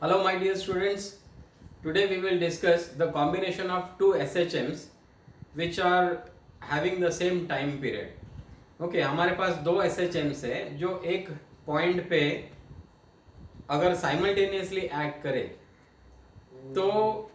Hello my dear students, today we will discuss the combination of two SHMs which are having the same time period. Okay, हमारे पास दो SHMs है जो एक point पे अगर साइमल्टेनियसली एक्ट करे तो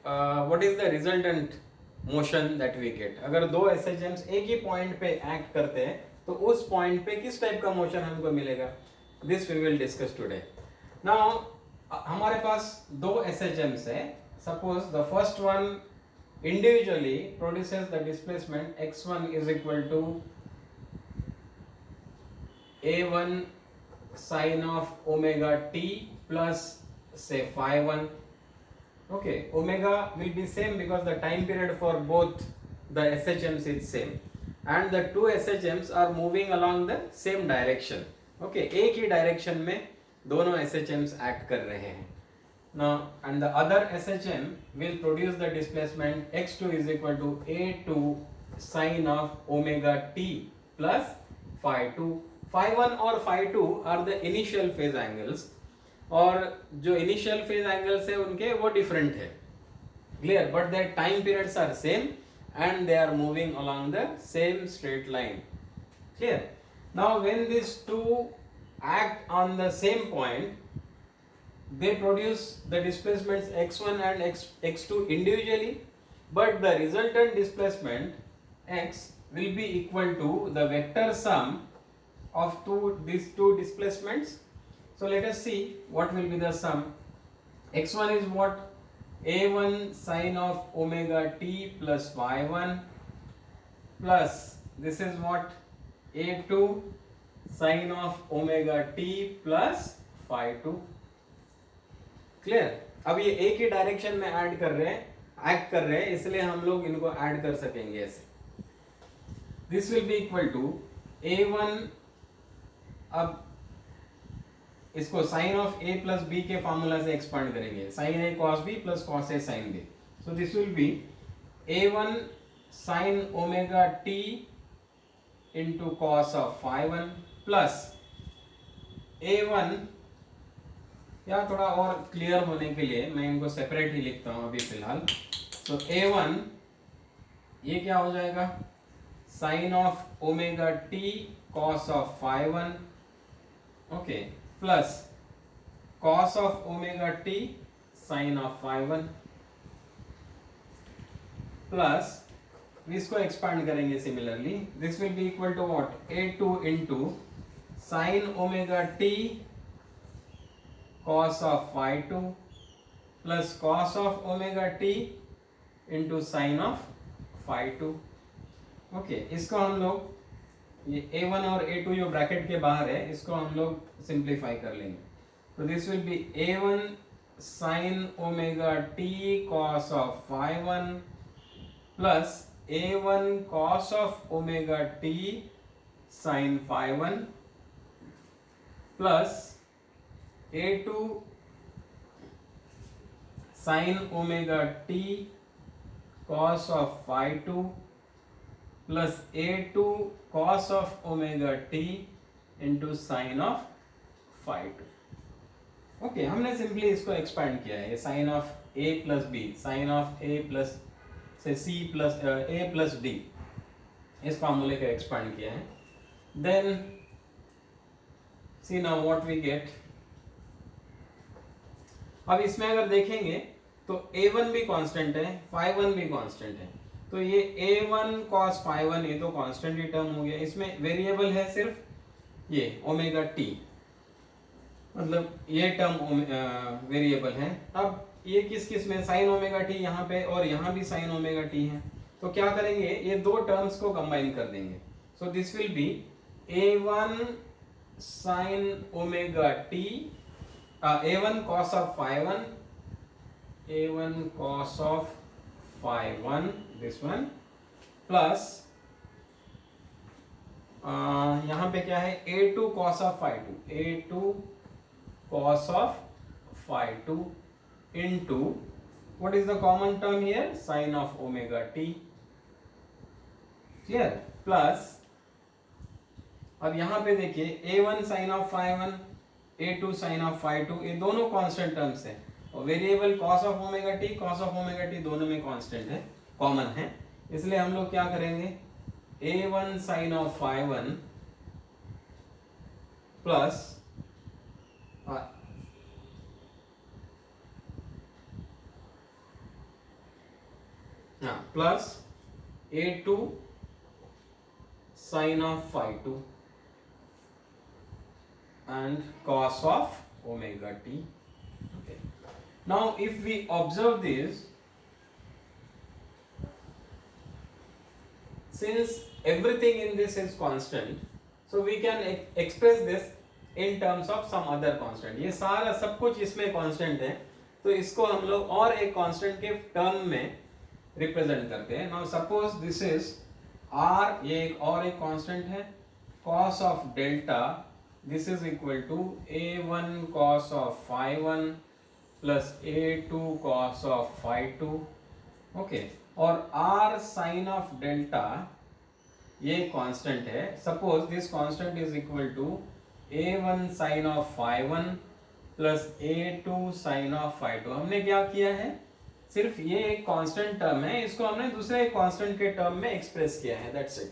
what is the resultant motion that we get. अगर दो SHMs एक ही पॉइंट पे एक्ट करते हैं तो उस पॉइंट पे किस टाइप का मोशन हमको मिलेगा, this we will discuss today. Now हमारे पास दो SHMs है. Suppose the first one individually produces the displacement x1 is equal to a1 sin of omega t plus say phi 1. Okay, omega will be same because the time period for both the SHMs is same and the two SHMs are moving along the same direction. Okay, एक ही direction में दोनों SHMs act कर रहे हैं. Now and the other SHM will produce the displacement x2 is equal to a2 sin of omega t plus phi 2. phi 1 और phi 2 are the initial phase angles और जो initial phase angles है उनके वो different है, clear, but their time periods are same and they are moving along the same straight line, clear. Now when these two act on the same point, they produce the displacements x1 and x2 individually, but the resultant displacement x will be equal to the vector sum of these two displacements. So let us see what will be the sum. x1 is what? a1 sin of omega t plus y1 plus this is what? a2 sin of omega t plus phi 2. Clear. अब ये एक ही direction में add कर रहे हैं, act कर रहे हैं, इसलिए हम लोग इनको ऐड कर सकेंगे ऐसे. This will be equal to a1. अब इसको sine of a plus b के फॉर्मूला से एक्सपांड करेंगे, sine a cos b plus cos a sin b. So this will be a1 sin omega t into cos of phi 1 plus a1, या थोड़ा और clear होने के लिए मैं इनको सेपरेट ही लिखता हूं अभी फिलहाल. तो a1 ये क्या हो जाएगा? Sine of omega t cos of phi 1, okay, plus cos of omega t sin of phi 1 plus इसको एक्सपांड करेंगे similarly. This will be equal to what? a2 into sine omega t cos of phi 2 plus cos of omega t into sin of phi 2. Okay, इसको हम लोग ये a1 और a2 जो bracket के बाहर है इसको हम लोग सिंप्लीफाई कर लेंगे. तो this will be a1 sin omega t cos of phi 1 plus a1 cos of omega t sin phi 1 plus a2 sin omega t cos of phi 2 plus a2 cos of omega t into sin of phi 2. Okay, हमने simply इसको expand किया है. ये sine of a plus b, sine of a plus से c plus a plus d, इस फॉर्मूले को expand किया है. Then see now what we get. अब इसमें अगर देखेंगे तो a1 भी कांस्टेंट है, phi 1 भी कांस्टेंट है. तो ये a1 cos phi 1 ये तो कांस्टेंट ही टर्म हो गया. इसमें वेरिएबल है सिर्फ ये ओमेगा t, मतलब ये टर्म वेरिएबल है. अब ये किस किस में? साइन ओमेगा t यहाँ पे और यहाँ भी साइन ओमेगा t है. तो क्या करेंगे? ये दो टर्म्स को कंबाइन कर देंगे. सो this will be a1 sin omega t, a1 cos of phi 1, a1 cos of phi 1, this one, plus यहाँ पे क्या है? a2 cos of phi 2, a2 cos of phi 2 into what is the common term here? Sin of omega t, clear, plus अब यहाँ पे देखिए a1 sin of phi 1 a2 sin of phi 2 ये दोनों कांस्टेंट टर्म्स हैं. और variable cos of omega T दोनों में कांस्टेंट है, कॉमन है, इसलिए हम लोग क्या करेंगे, a1 sine of phi one plus plus a2 sine of phi two and cos of omega t. Okay. Now if we observe this, since everything in this is constant, so we can express this in terms of some other constant. ये सारा सब कुछ इसमें constant है, तो इसको हम लोग और एक constant के term में represent करते हैं. Now suppose this is r, ये एक और एक constant है, cos of delta, this is equal to a1 cos of phi 1 plus a2 cos of phi 2. ओके, और r sin of delta ये कांस्टेंट है. Suppose this constant is equal to a1 sin of phi 1 plus a2 sin of phi 2. हमने क्या किया है, सिर्फ ये एक कांस्टेंट टर्म है, इसको हमने दूसरे एक कांस्टेंट के टर्म में एक्सप्रेस किया है, that's it.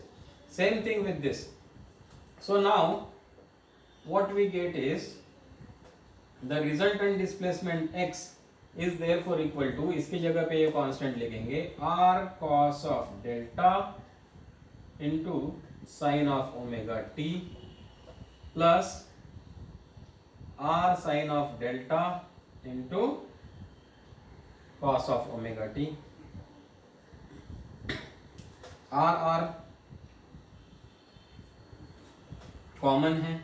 Same thing with this. So now what we get is the resultant displacement x is therefore equal to, इसकी जगह पे ये कांस्टेंट लिखेंगे, r cos of delta into sin of omega t plus r sin of delta into cos of omega t. r common है,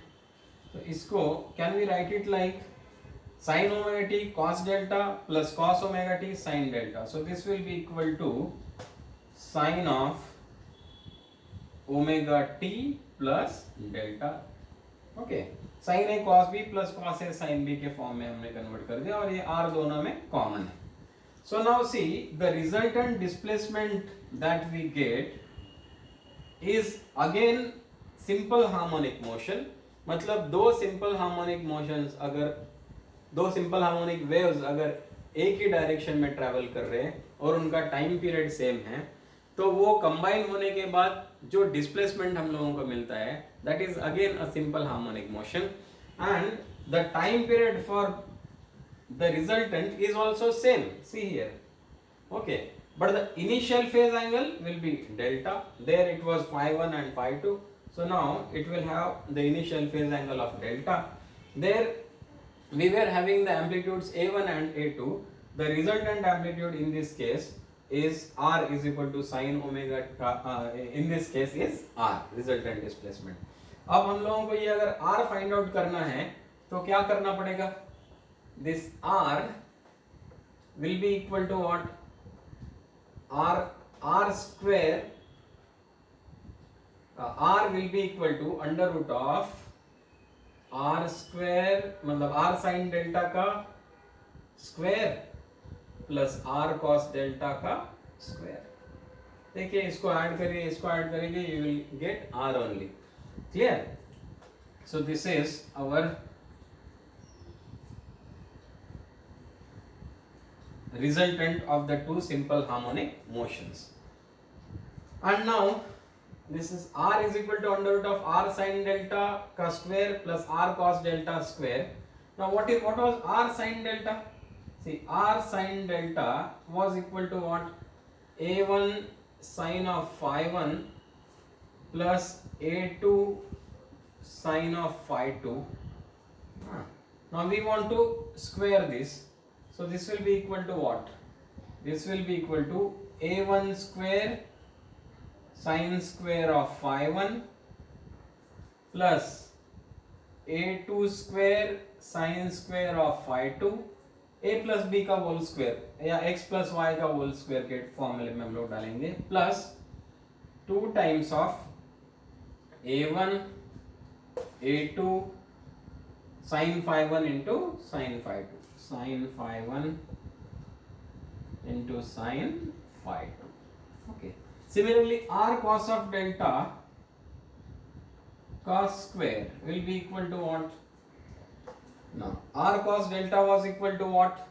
तो इसको can we write it like sin omega t cos delta plus cos omega t sin delta. So this will be equal to sin of omega t plus delta. Okay, sin a cos b plus cos a sin b के form में हमने convert कर दिया और ये r दोनों में common है. So now see the resultant displacement that we get is again simple harmonic motion. मतलब दो सिंपल हार्मोनिक मोशंस, अगर दो सिंपल हार्मोनिक वेव्स अगर एक ही डायरेक्शन में ट्रैवल कर रहे हैं और उनका टाइम पीरियड सेम है, तो वो कंबाइन होने के बाद जो डिस्प्लेसमेंट हम लोगों को मिलता है, that is again a simple harmonic motion, and the time period for the resultant is also same. See here, okay, but the initial phase angle will be delta. There it was phi 1 and phi 2. So now it will have the initial phase angle of delta. There we were having the amplitudes a1 and a2. The resultant amplitude in this case is r is equal to sin omega. In this case is r, resultant displacement. अब हम लोगों को ये अगर r find out करना है तो क्या करना पड़ेगा? This r will be equal to what? r square. R will be equal to under root of r square, मतलब r sin delta का square plus r cos delta का स्क्वायर. देखिए इसको ऐड करिए, इसको ऐड करेंगे, you will get r only. Clear? So this is our resultant of the two simple harmonic motions. And now this is r is equal to under root of r sin delta का square plus r cos delta square. Now what was r sin delta? See, r sin delta was equal to what? a1 sin of phi 1 plus a2 sin of phi 2. Now we want to square this, so this will be equal to what? This will be equal to a1 square sin square of phi 1 plus a2 square sin square of phi 2, a plus b का whole square या x plus y का whole square के फॉर्मूले में हम लोग डालेंगे, plus 2 times of a1 a2 sin phi 1 into sin phi 2, sin phi 1 into sin phi 2. Okay. Similarly, r cos of delta cos square will be equal to what? Now, r cos delta was equal to what?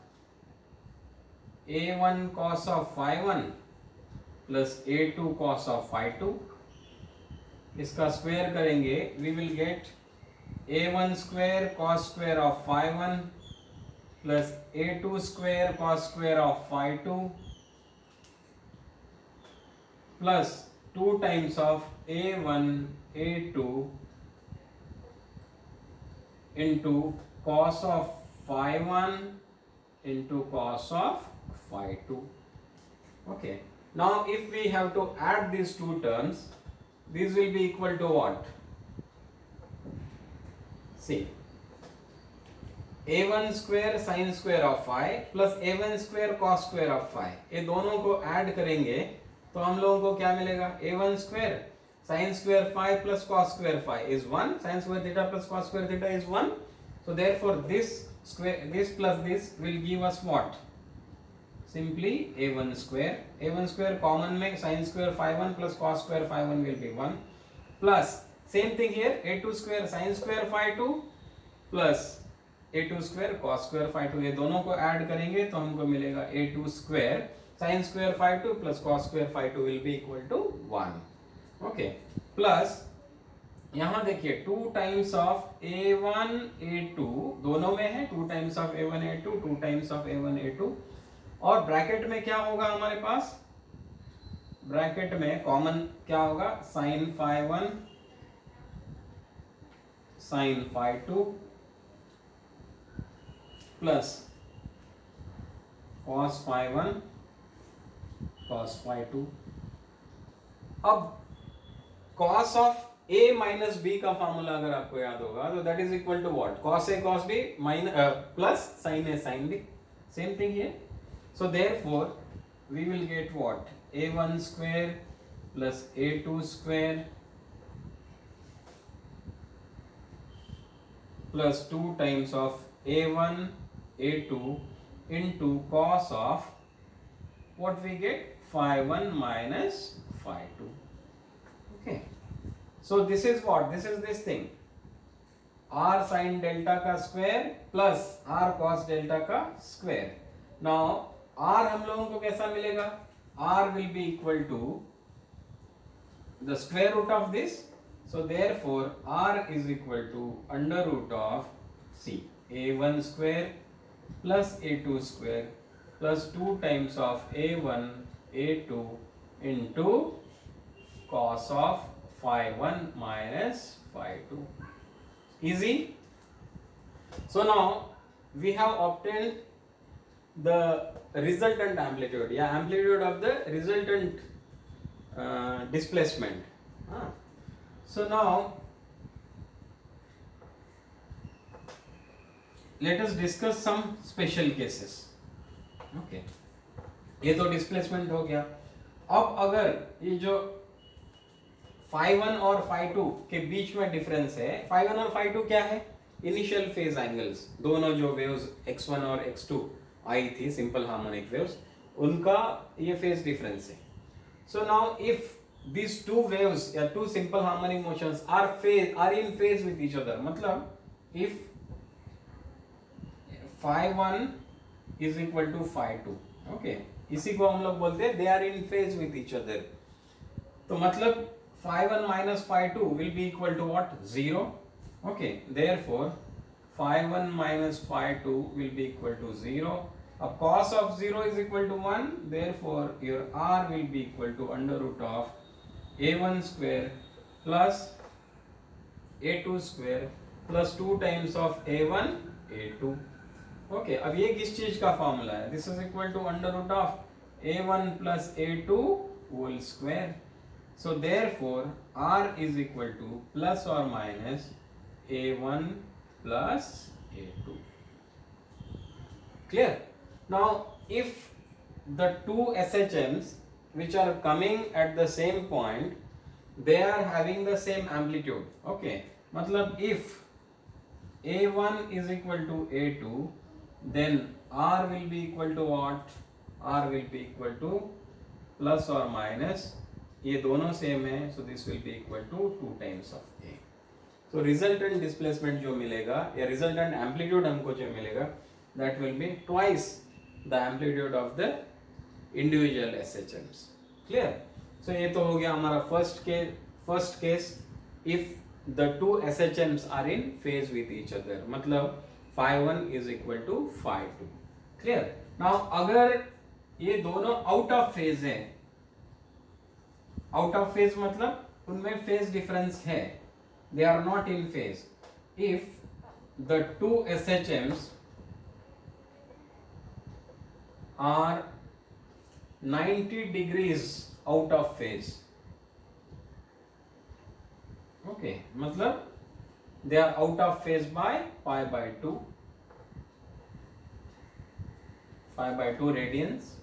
a1 cos of phi 1 plus a2 cos of phi 2, इसका square करेंगे we will get a1 square cos square of phi 1 plus a2 square cos square of phi 2 plus 2 times of a1 a2 into cos of phi 1 into cos of phi 2. Okay, now if we have to add these two terms, this will be equal to what? See, a1 square sin square of phi plus a1 square cos square of phi, ये दोनों को add करेंगे तो हम लोगों को क्या मिलेगा? a1 square sin square phi plus cos square phi is 1, sin square theta plus cos square theta is 1. So therefore this square, this plus this will give us what? Simply a1 square. a1 square common में sin square phi 1 plus cos square phi 1 will be 1 plus same thing here a2 square sin square phi 2 plus a2 square cos square phi 2, ये दोनों को add करेंगे तो हमको मिलेगा a2 square sin square phi 2 plus cos square phi 2 will be equal to 1. Okay, plus यहाँ देखिए 2 times of a1 a2 दोनों में है, 2 times of a1 a2 2 times of a1 a2, और ब्रैकेट में क्या होगा हमारे पास? ब्रैकेट में कॉमन क्या होगा? sin phi 1 sin phi 2 plus cos phi 1 cos phi 2. अब cos of a minus b का फॉर्मूला अगर आपको याद होगा तो that is equal to what? cos a cos b minus plus sin a sin b. Same thing here. So therefore we will get what? a1 square plus a2 square plus 2 times of a1 a2 into cos of what we get? phi 1 minus phi 2. Okay, so this is what? This is this thing r sin delta का square plus r cos delta का square. Now r हम लोगों को कैसा मिलेगा? r will be equal to the square root of this. So therefore r is equal to under root of c a1 square plus a2 square plus 2 times of a1 a2 into cos of phi 1 minus phi 2. Easy. So now we have obtained the resultant amplitude, yeah, amplitude of the resultant displacement. So now let us discuss some special cases. Okay, ये तो displacement हो गया. अब अगर ये जो phi 1 और phi 2 के बीच में डिफरेंस है, phi 1 और phi 2 क्या है? इनिशियल फेज एंगल्स, दोनों जो वेव्स x1 और x2 आई थी सिंपल हार्मोनिक वेव्स, उनका ये फेज डिफरेंस है. So now if these two waves या two simple harmonic motions are in phase with each other, मतलब if phi 1 is equal to phi 2, okay, इसी को हम लोग बोलते हैं they are in phase with each other. तो मतलब phi 1 minus phi 2 will be equal to what? 0. Okay, therefore phi 1 minus phi 2 will be equal to 0. अब cos of 0 is equal to 1, therefore your r will be equal to under root of a1 square plus a2 square plus 2 times of a1 a2. Okay, अब ये किस चीज का formula है? This is equal to under root of a1 plus a2 whole square. So therefore r is equal to plus or minus a1 plus a2. Clear? Now if the two SHMs which are coming at the same point, they are having the same amplitude. Okay, मतलब if a1 is equal to a2, then r will be equal to what? r will be equal to plus or minus, ये दोनों same है, so this will be equal to 2 times of a. So resultant displacement जो मिलेगा या resultant amplitude हमको जो मिलेगा, that will be twice the amplitude of the individual SHMs. Clear? So ये तो हो गया हमारा first case if the two SHMs are in phase with each other, मतलब phi 1 is equal to phi 2. Clear? Now अगर ये दोनों out of phase हैं, out of phase मतलब उनमें phase difference है, they are not in phase. If the two SHMs are 90 degrees out of phase, okay, मतलब they are out of phase by pi by 2 radians.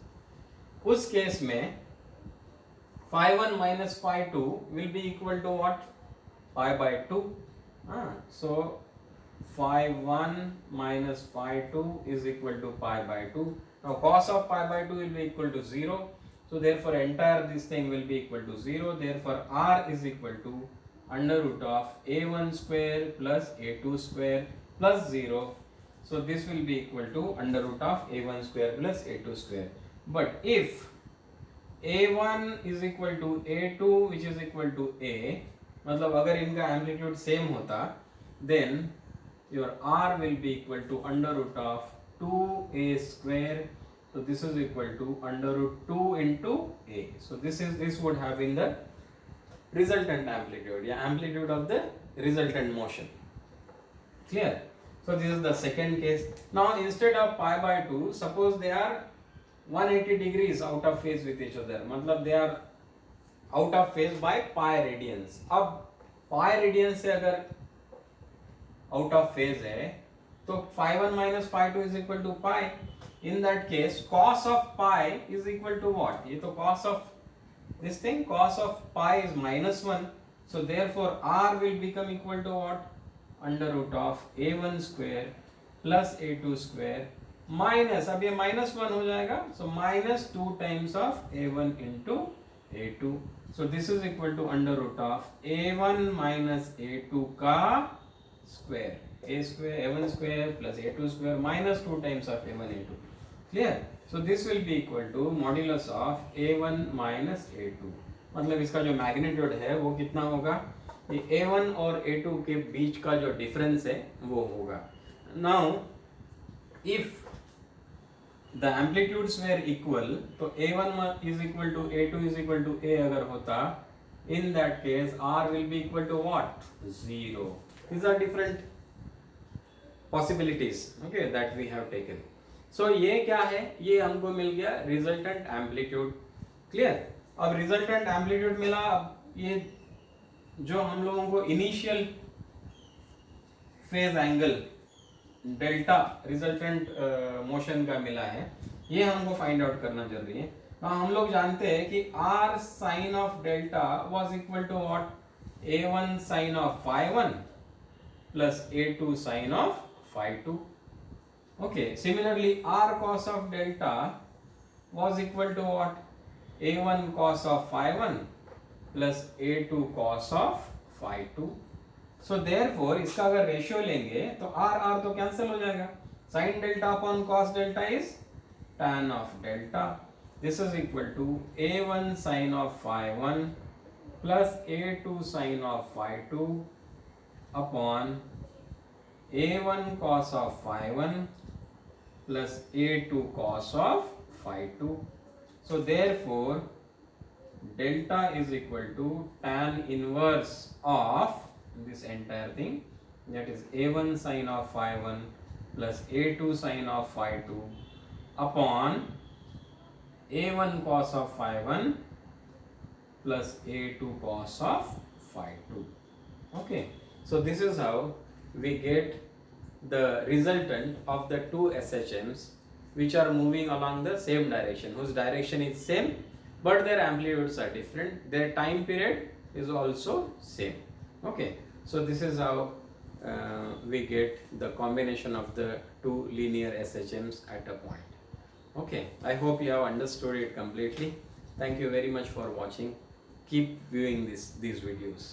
उस case में phi 1 minus phi 2 will be equal to what? Pi by 2. So phi 1 minus phi 2 is equal to pi by 2. Now cos of pi by 2 will be equal to 0. So therefore entire this thing will be equal to 0. Therefore r is equal to under root of a1 square plus a2 square plus 0. So this will be equal to under root of a1 square plus a2 square. But if a1 is equal to a2 which is equal to a, मतलब अगर इनका amplitude same होता, then your r will be equal to under root of 2a square. So this is equal to under root 2 into a. So this would have been the resultant amplitude, amplitude of the resultant motion. Clear? So this is the second case. Now instead of pi by 2, suppose they are 180 degrees out of phase with each other, मतलब they are out of phase by pi radians. अब pi radians से अगर out of phase है तो phi 1 minus phi 2 is equal to pi. In that case cos of pi is equal to what? ये तो cos of this thing, cos of pi is minus 1. So therefore r will become equal to what? Under root of a1 square plus a2 square minus, अब ये minus 1 हो जाएगा, so minus 2 times of a1 into a2. So this is equal to under root of a1 minus a2 का square, a square a1 square plus a2 square minus 2 times of a1 a2. Clear? So this will be equal to modulus of a1 minus a2. मतलब इसका जो magnitude है वो कितना होगा? ये a1 और a2 के बीच का जो डिफरेंस है वो होगा. Now if the amplitudes were equal, तो a1 is equal to a2 is equal to a अगर होता, in that case r will be equal to what? 0. These are different possibilities, okay, that we have taken. So ये क्या है? ये हमको मिल गया resultant amplitude. Clear? अब resultant amplitude मिला, अब ये जो हम लोगों को initial phase angle delta resultant motion का मिला है, ये हमको फाइंड आउट करना जरूरी है. हम लोग जानते हैं कि r sine of delta was equal to what? a1 sine of phi 1 plus a2 sine of phi 2. Okay, similarly r cos of delta was equal to what? a1 cos of phi 1 plus a2 cos of phi 2. So therefore इसका अगर ratio लेंगे तो r तो cancel हो जाएगा. sin delta upon cos delta is tan of delta. This is equal to a1 sin of phi 1 plus a2 sin of phi 2 upon a1 cos of phi 1 plus a2 cos of phi 2. So therefore delta is equal to tan inverse of this entire thing, that is a1 sin of phi 1 plus a2 sin of phi 2 upon a1 cos of phi 1 plus a2 cos of phi 2. Okay, so this is how we get the resultant of the two SHMs which are moving along the same direction, whose direction is same but their amplitudes are different, their time period is also same. Okay, so this is how we get the combination of the two linear SHMs at a point. Okay, I hope you have understood it completely. Thank you very much for watching. Keep viewing these videos.